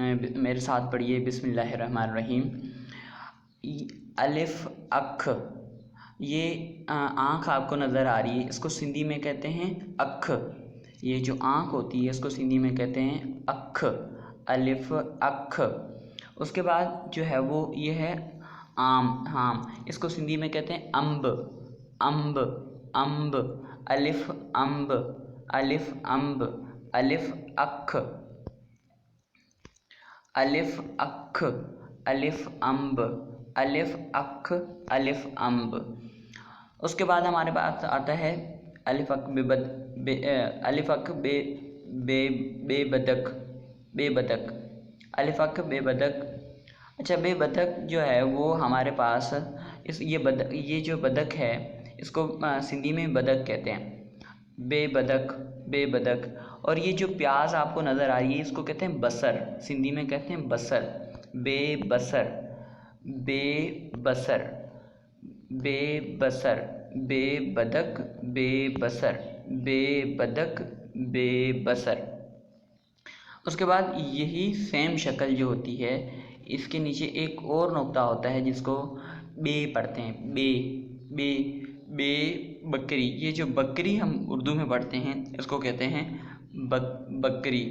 मेरे साथ पढ़िए बिस्मिल्लाहिर्रहमानिर्रहीम। अलिफ अख, ये आँख आपको नज़र आ रही है, इसको सिंधी में कहते हैं अख। ये जो आँख होती है इसको सिंधी में कहते हैं अख, अलिफ अख। उसके बाद जो है वो ये है आम, इसको सिंधी में कहते हैं अम्ब, अम्ब, अम्ब, अलिफ अम्ब, अलिफ अम्ब, अलिफ अख, अलिफ अख, अलिफ अम्ब, अलिफ अख, अलिफ अम्ब। उसके बाद हमारे पास आता है अलिफ अक अलिफ अक बेबदक, बेबदक, अलिफ अक बेबदक। अच्छा, बेबदक जो है वो हमारे पास ये जो बदक है इसको सिंधी में बदक कहते हैं, बेबदक, बेबदक। और ये जो प्याज आपको नज़र आ रही है इसको कहते हैं बसर, सिंधी में कहते हैं बसर, बेबसर, बेबसर, बेबसर, बेबदक, बेबसर, बेबदक, बेबसर। उसके बाद यही सेम शक्ल जो होती है इसके नीचे एक और नुक्ता होता है जिसको बे पढ़ते हैं, बे, बे, बे बकरी। ये जो बकरी हम उर्दू में पढ़ते हैं इसको कहते हैं बकरी,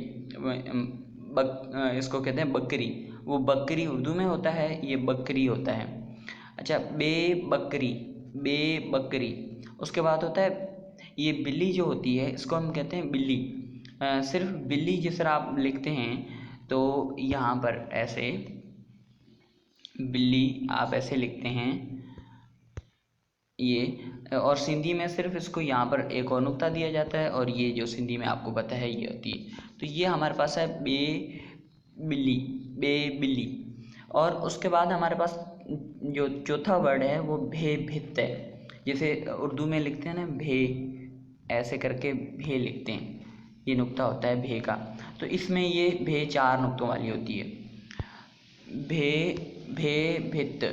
इसको कहते हैं बकरी। वो बकरी उर्दू में होता है, ये बकरी होता है। अच्छा, बे बकरी, बे बकरी। उसके बाद होता है ये बिल्ली जो होती है इसको हम कहते हैं बिल्ली। सिर्फ बिल्ली जिस तरह आप लिखते हैं तो यहाँ पर ऐसे बिल्ली आप ऐसे लिखते हैं ये, और सिंधी में सिर्फ इसको यहाँ पर एक और नुक्ता दिया जाता है और ये जो सिंधी में आपको पता है ये होती है। तो ये हमारे पास है बे बिल्ली, बे बिल्ली। और उसके बाद हमारे पास जो चौथा वर्ड है वो भे भित्त है। जैसे उर्दू में लिखते हैं ना भे, ऐसे करके भे लिखते हैं, ये नुक्ता होता है भे का। तो इसमें ये भे 4 नुक्तों वाली होती है, भे, भे भित्त।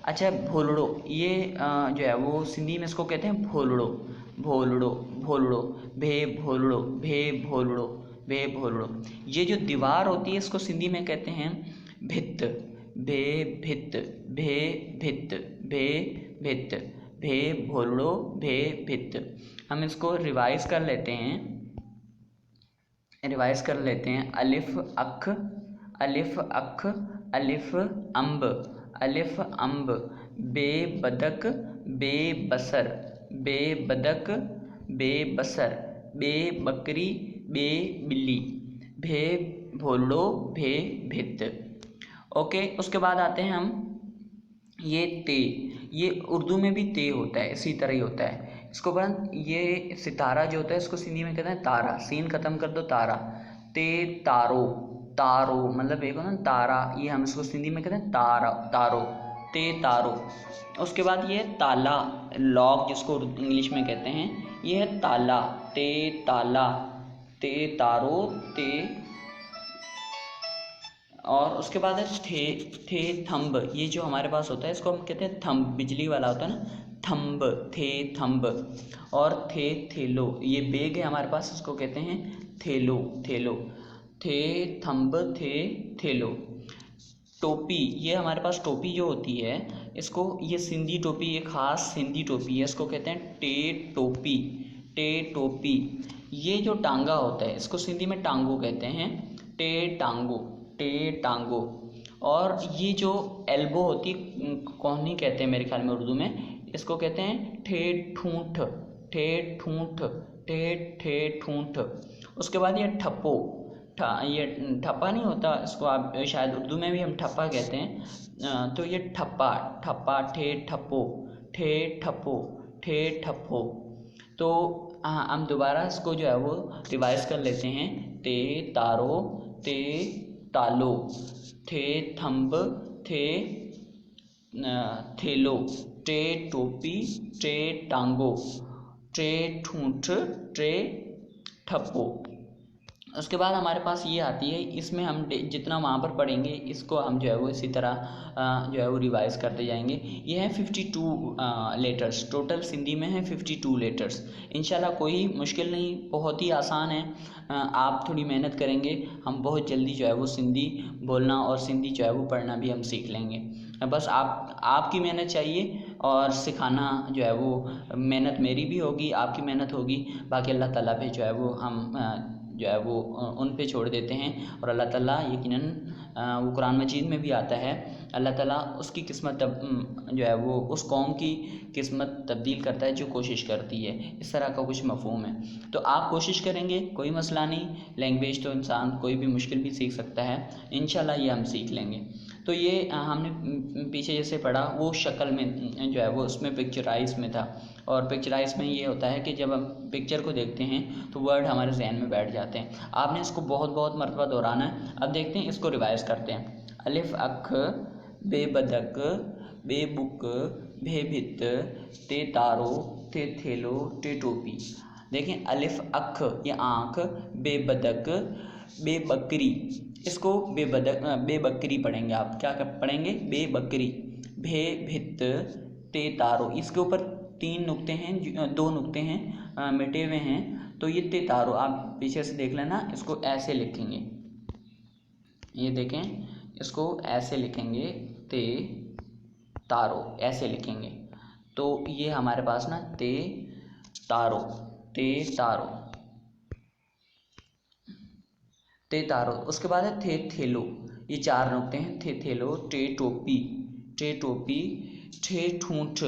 अच्छा, भोलड़ो, ये जो है वो सिंधी में इसको कहते हैं भोलड़ो, भोलड़ो, भोलड़ो, भे भोलड़ो, भे भोलड़ो, भे भोलड़ो। ये जो दीवार होती है इसको सिंधी में कहते हैं भित्त, भे भित्त, भे भित्त, भे भित्त, भे भोलड़ो, भे भित्त। हम इसको रिवाइज कर लेते हैं, अलिफ अख, अलिफ अख, अलिफ अम्ब, अलिफ अम्ब, बेबदक, बेबसर, बेबदक, बेबसर, बे बकरी, बे बिल्ली, भे भोलड़ो, भे भित्त। ओके, उसके बाद आते हैं हम ये ते। ये उर्दू में भी ते होता है, इसी तरह ही होता है। इसको बाद ये सितारा जो होता है इसको सिंधी में कहते हैं तारा, सीन ख़त्म कर दो तारा, ते तारो, तारो मतलब एक होता है तारा, ये हम इसको सिंधी में कहते हैं तारा, तारो, ते तारो। उसके बाद ये ताला, लॉक जिसको इंग्लिश में कहते हैं, ये है ताला, ते ताला, ते तारो, ते। और उसके बाद है थे थंब। ये जो हमारे पास होता है इसको हम कहते हैं थंब, बिजली वाला होता है ना, थंब, थे थंब। और थे थेलो, ये बैग है हमारे पास, इसको कहते हैं थेलो, थेलो, थे थंब, थे थेलो। टोपी, ये हमारे पास टोपी जो होती है इसको, ये सिंधी टोपी, ये ख़ास सिंधी टोपी है, इसको कहते हैं टे टोपी, टे टोपी। ये जो टांगा होता है इसको सिंधी में टांगो कहते हैं, टे टांगो, टे टांगो। और ये जो एल्बो होती कोहनी कहते हैं मेरे ख्याल में उर्दू में, इसको कहते हैं ठे ठूंठ, ठे ठूंठ, ठे ठे ठूंठ। उसके बाद ये ठप्पो, ये ठप्पा नहीं होता, इसको आप शायद उर्दू में भी हम ठप्पा कहते हैं। तो ये ठप्पा, ठप्पा, ठे ठप्पो, ठे ठप्पो, ठे ठप्पो। तो हम दोबारा इसको जो है वो रिवाइज कर लेते हैं, ते तारो, ते तालो, थे थंब, थे थेलो, टे टोपी, टे टांगो, टे ठूंठ, टे ठप्पो। उसके बाद हमारे पास ये आती है, इसमें हम जितना वहाँ पर पढ़ेंगे इसको हम जो है वो इसी तरह जो है वो रिवाइज़ करते जाएंगे। ये है 52 लेटर्स, टोटल सिंधी में है 52 लेटर्स। इंशाल्लाह कोई मुश्किल नहीं, बहुत ही आसान है। आप थोड़ी मेहनत करेंगे, हम बहुत जल्दी जो है वो सिंधी बोलना और सिंधी जो है वो पढ़ना भी हम सीख लेंगे। बस आपकी मेहनत चाहिए और सिखाना जो है वो मेहनत मेरी भी होगी, आपकी मेहनत होगी, बाकी अल्लाह ताला पे जो है वो हम जो है वो उन पे छोड़ देते हैं। और अल्लाह ताला यकीनन वो कुरान मजीद में भी आता है, अल्लाह ताला उसकी किस्मत जो है वो उस कौम की किस्मत तब्दील करता है जो कोशिश करती है। इस तरह का कुछ मफहूम है। तो आप कोशिश करेंगे, कोई मसला नहीं, लैंग्वेज तो इंसान कोई भी मुश्किल भी सीख सकता है, इंशाल्लाह ये हम सीख लेंगे। तो ये हमने पीछे जैसे पढ़ा वो शक्ल में जो है वो उसमें पिक्चराइज में था, और पिक्चराइज में ये होता है कि जब हम पिक्चर को देखते हैं तो वर्ड हमारे जहन में बैठ जाते हैं। आपने इसको बहुत बहुत मरतबा दोहराना है। अब देखते हैं, इसको रिवाइज करते हैं। अलिफ अख बे बदक बे बुक भे भित ते तारो थे थेलो टे टोपी। देखें, अलिफ अख ये आँख, बे बदक बे बकरी, इसको बे बकरी पढ़ेंगे आप। क्या पढ़ेंगे? बे बकरी। भे भित ते तारो, इसके ऊपर 3 नुक्ते हैं, 2 नुक्ते हैं मिटे हुए हैं, तो ये ते तारो आप पीछे से देख लेना, इसको ऐसे लिखेंगे। ये देखें, इसको ऐसे लिखेंगे, ते तारो ऐसे लिखेंगे। तो ये हमारे पास ना ते तारो, ते तारो, ते तारो। उसके बाद है थे थेलो, ये 4 नुक्ते हैं, थे थेलो टे टोपी, टे टोपी ठे ठूंठ।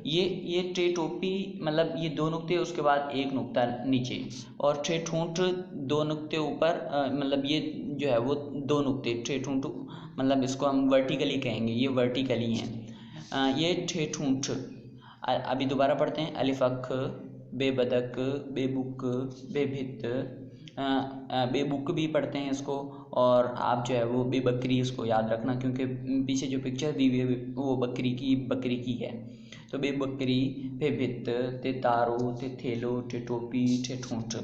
ये टे टोपी मतलब ये 2 नुक्ते, उसके बाद 1 नुक्ता नीचे, और ठे ठूंठ 2 नुक्ते ऊपर, मतलब ये जो है वो 2 नुक्ते, ठे ठूंठ मतलब इसको हम वर्टिकली कहेंगे, ये वर्टिकली हैं। ये ठे ठूंठ। अभी दोबारा पढ़ते हैं। अलिफ अख बे बदक बे बुक बे भित, बे बुक भी पढ़ते हैं इसको, और आप जो है वो बे बकरी इसको याद रखना, क्योंकि पीछे जो पिक्चर दी हुई है वो बकरी की है। तो बे बकरी बे भित ते तारो ते थेलो ते टोपी ते ठूंठ।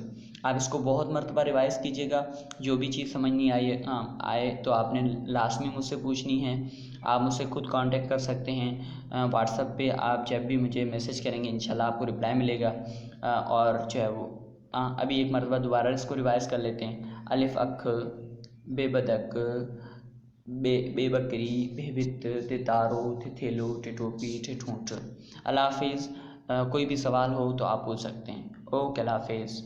आप इसको बहुत मरतबा रिवाइज कीजिएगा। जो भी चीज़ समझ नहीं आए तो आपने लास्ट में मुझसे पूछनी है। आप मुझसे खुद कांटेक्ट कर सकते हैं व्हाट्सएप पे। आप जब भी मुझे मैसेज करेंगे इंशाल्लाह आपको रिप्लाई मिलेगा। और जो है वो अभी एक मरतबा दोबारा इसको रिवाइज कर लेते हैं। अलिफ अख बे बदक बे बकरी बे भित ते तारो ते थेलो ते टोपी ते ठूंठ। अल्लाह हाफिज़। कोई भी सवाल हो तो आप पूछ सकते हैं। ओके, अल्लाह हाफिज़।